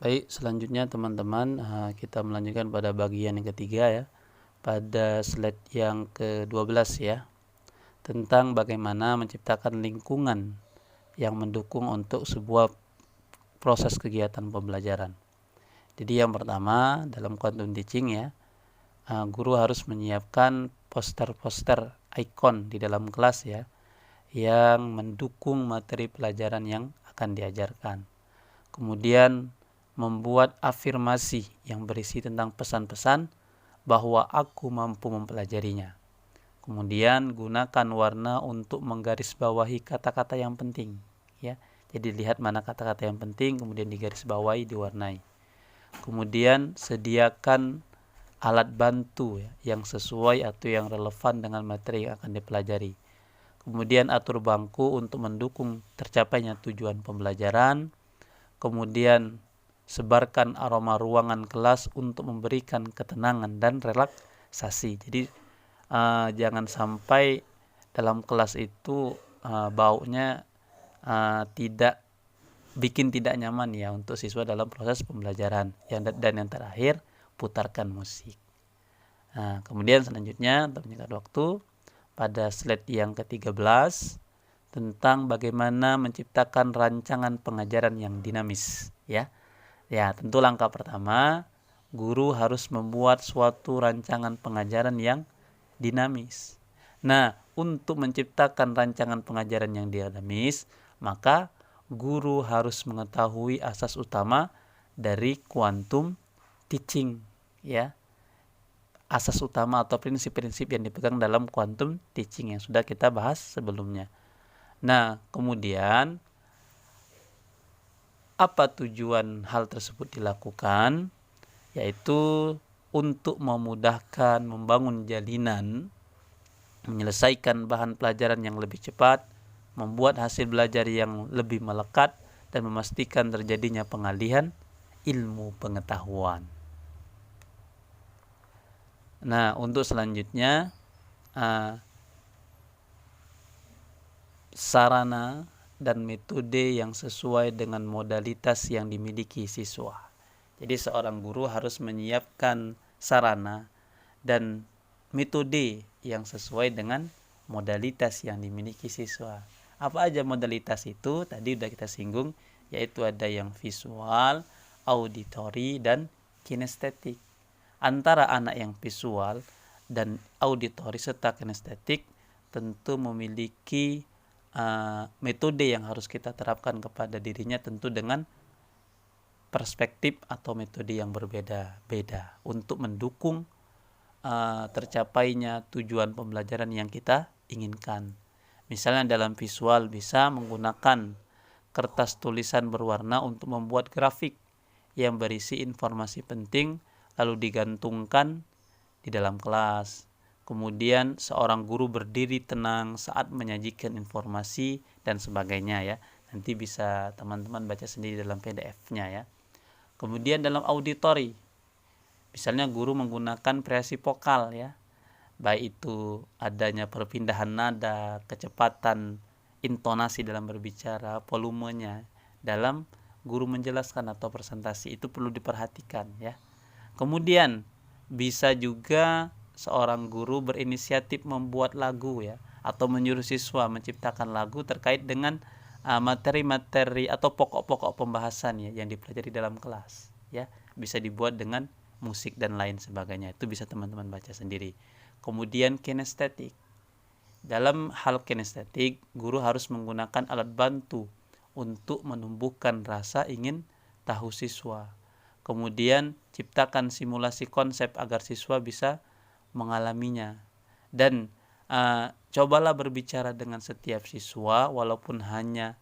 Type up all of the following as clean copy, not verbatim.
Baik, selanjutnya teman-teman, kita melanjutkan pada bagian yang ketiga ya, pada slide yang ke-12 ya, tentang bagaimana menciptakan lingkungan yang mendukung untuk sebuah proses kegiatan pembelajaran. Jadi yang pertama dalam quantum teaching ya, guru harus menyiapkan poster-poster ikon di dalam kelas ya, yang mendukung materi pelajaran yang akan diajarkan. Kemudian membuat afirmasi yang berisi tentang pesan-pesan bahwa aku mampu mempelajarinya. Kemudian gunakan warna untuk menggarisbawahi kata-kata yang penting, ya. Jadi lihat mana kata-kata yang penting, kemudian digarisbawahi, diwarnai. Kemudian sediakan alat bantu ya, yang sesuai atau yang relevan dengan materi yang akan dipelajari. Kemudian atur bangku untuk mendukung tercapainya tujuan pembelajaran. Kemudian sebarkan aroma ruangan kelas untuk memberikan ketenangan dan relaksasi. Jadi jangan sampai dalam kelas itu baunya tidak nyaman ya untuk siswa dalam proses pembelajaran. Dan yang terakhir, putarkan musik. Kemudian selanjutnya untuk menyingkat waktu, pada slide yang ke-13 tentang bagaimana menciptakan rancangan pengajaran yang dinamis ya. Ya, tentu langkah pertama, guru harus membuat suatu rancangan pengajaran yang dinamis. Nah, untuk menciptakan rancangan pengajaran yang dinamis, maka guru harus mengetahui asas utama dari quantum teaching ya. Asas utama atau prinsip-prinsip yang dipegang dalam quantum teaching yang sudah kita bahas sebelumnya. Nah, kemudian apa tujuan hal tersebut dilakukan? Yaitu untuk memudahkan membangun jalinan, menyelesaikan bahan pelajaran yang lebih cepat, membuat hasil belajar yang lebih melekat, dan memastikan terjadinya pengalihan ilmu pengetahuan. Nah, untuk selanjutnya, sarana dan metode yang sesuai dengan modalitas yang dimiliki siswa. Jadi seorang guru harus menyiapkan sarana dan metode yang sesuai dengan modalitas yang dimiliki siswa. Apa aja modalitas itu? Tadi sudah kita singgung, yaitu ada yang visual, auditory, dan kinestetik. Antara anak yang visual dan auditory serta kinestetik tentu memiliki metode yang harus kita terapkan kepada dirinya, tentu dengan perspektif atau metode yang berbeda-beda untuk mendukung tercapainya tujuan pembelajaran yang kita inginkan. Misalnya dalam visual bisa menggunakan kertas tulisan berwarna untuk membuat grafik yang berisi informasi penting lalu digantungkan di dalam kelas. Kemudian seorang guru berdiri tenang saat menyajikan informasi dan sebagainya ya. Nanti bisa teman-teman baca sendiri dalam PDF-nya ya. Kemudian dalam auditori, misalnya guru menggunakan kreasi vokal ya. Baik itu adanya perpindahan nada, kecepatan intonasi dalam berbicara, volumenya dalam guru menjelaskan atau presentasi, itu perlu diperhatikan ya. Kemudian bisa juga seorang guru berinisiatif membuat lagu ya, atau menyuruh siswa menciptakan lagu terkait dengan materi-materi atau pokok-pokok pembahasan ya yang dipelajari dalam kelas ya. Bisa dibuat dengan musik dan lain sebagainya. Itu bisa teman-teman baca sendiri. Kemudian kinestetik. Dalam hal kinestetik, guru harus menggunakan alat bantu untuk menumbuhkan rasa ingin tahu siswa. Kemudian ciptakan simulasi konsep agar siswa bisa mengalaminya. Dan cobalah berbicara dengan setiap siswa walaupun hanya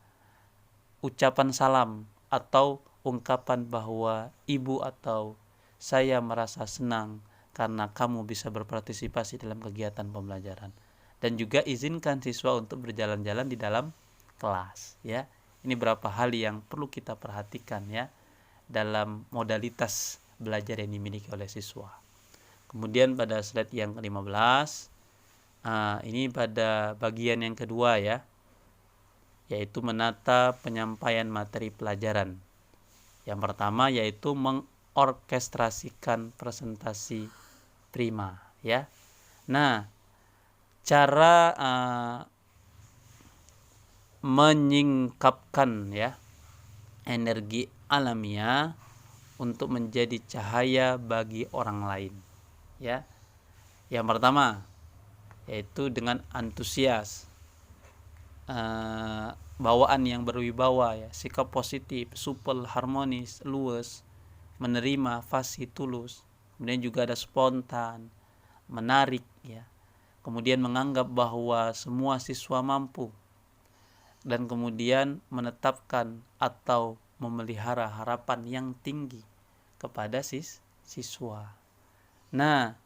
ucapan salam atau ungkapan bahwa ibu atau saya merasa senang karena kamu bisa berpartisipasi dalam kegiatan pembelajaran. Dan juga izinkan siswa untuk berjalan-jalan di dalam kelas ya. Ini beberapa hal yang perlu kita perhatikan ya dalam modalitas belajar yang dimiliki oleh siswa. Kemudian pada slide yang ke-15, ini pada bagian yang kedua ya, yaitu menata penyampaian materi pelajaran. Yang pertama yaitu mengorkestrasikan presentasi prima, ya. Nah, cara menyingkapkan ya energi alamiah untuk menjadi cahaya bagi orang lain, ya. Yang pertama yaitu dengan antusias, bawaan yang berwibawa, ya, sikap positif, supel, harmonis, luwes, menerima, fasih, tulus. Kemudian juga ada spontan, menarik, ya. Kemudian menganggap bahwa semua siswa mampu, dan kemudian menetapkan atau memelihara harapan yang tinggi kepada siswa. Nah,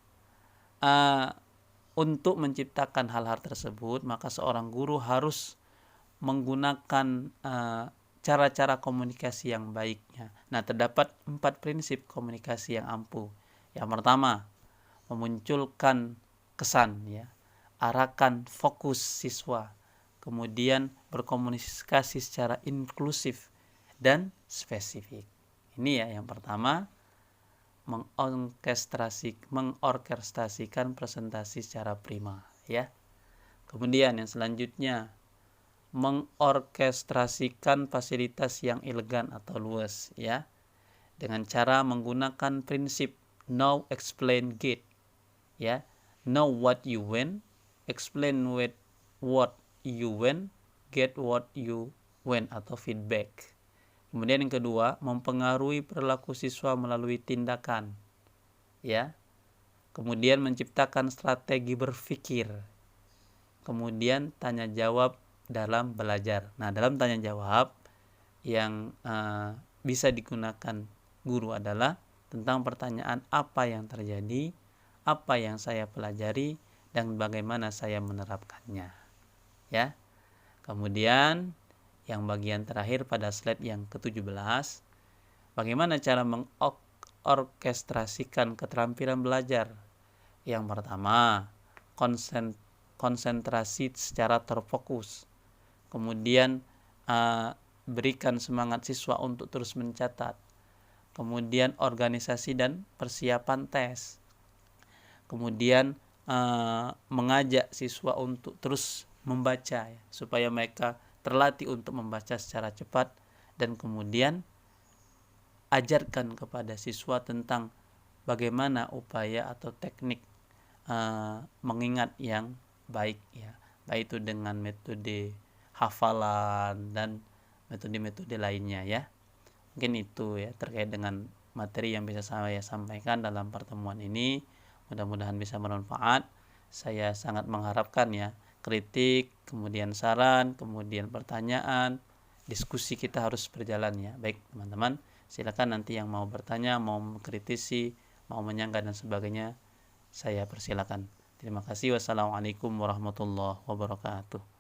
untuk menciptakan hal-hal tersebut, maka seorang guru harus menggunakan cara-cara komunikasi yang baiknya. Nah, terdapat 4 prinsip komunikasi yang ampuh. Yang pertama, memunculkan kesan, ya, arahkan fokus siswa, kemudian berkomunikasi secara inklusif dan spesifik. Ini ya yang pertama, mengorkestrasikan presentasi secara prima, ya. Kemudian yang selanjutnya, mengorkestrasikan fasilitas yang elegan atau luas, ya, dengan cara menggunakan prinsip know, explain, get, ya. Know what you want, explain with what you want, get what you want atau feedback. Kemudian yang kedua, mempengaruhi perilaku siswa melalui tindakan, ya. Kemudian menciptakan strategi berpikir. Kemudian tanya jawab dalam belajar. Nah, dalam tanya jawab yang bisa digunakan guru adalah tentang pertanyaan apa yang terjadi, apa yang saya pelajari, dan bagaimana saya menerapkannya, ya. Kemudian yang bagian terakhir pada slide yang ke-17, bagaimana cara mengorkestrasikan keterampilan belajar. Yang pertama, konsentrasi secara terfokus. Kemudian berikan semangat siswa untuk terus mencatat. Kemudian organisasi dan persiapan tes. Kemudian mengajak siswa untuk terus membaca, ya, supaya mereka terlatih untuk membaca secara cepat. Dan kemudian ajarkan kepada siswa tentang bagaimana upaya atau teknik mengingat yang baik, ya, baik itu dengan metode hafalan dan metode-metode lainnya, ya. Mungkin itu ya terkait dengan materi yang bisa saya sampaikan dalam pertemuan ini. Mudah-mudahan bisa bermanfaat. Saya sangat mengharapkan, ya, kritik, kemudian saran, kemudian pertanyaan, diskusi kita harus berjalan, ya. Baik teman-teman, silakan nanti yang mau bertanya, mau mengkritisi, mau menyanggah dan sebagainya, saya persilakan. Terima kasih. Wassalamualaikum warahmatullahi wabarakatuh.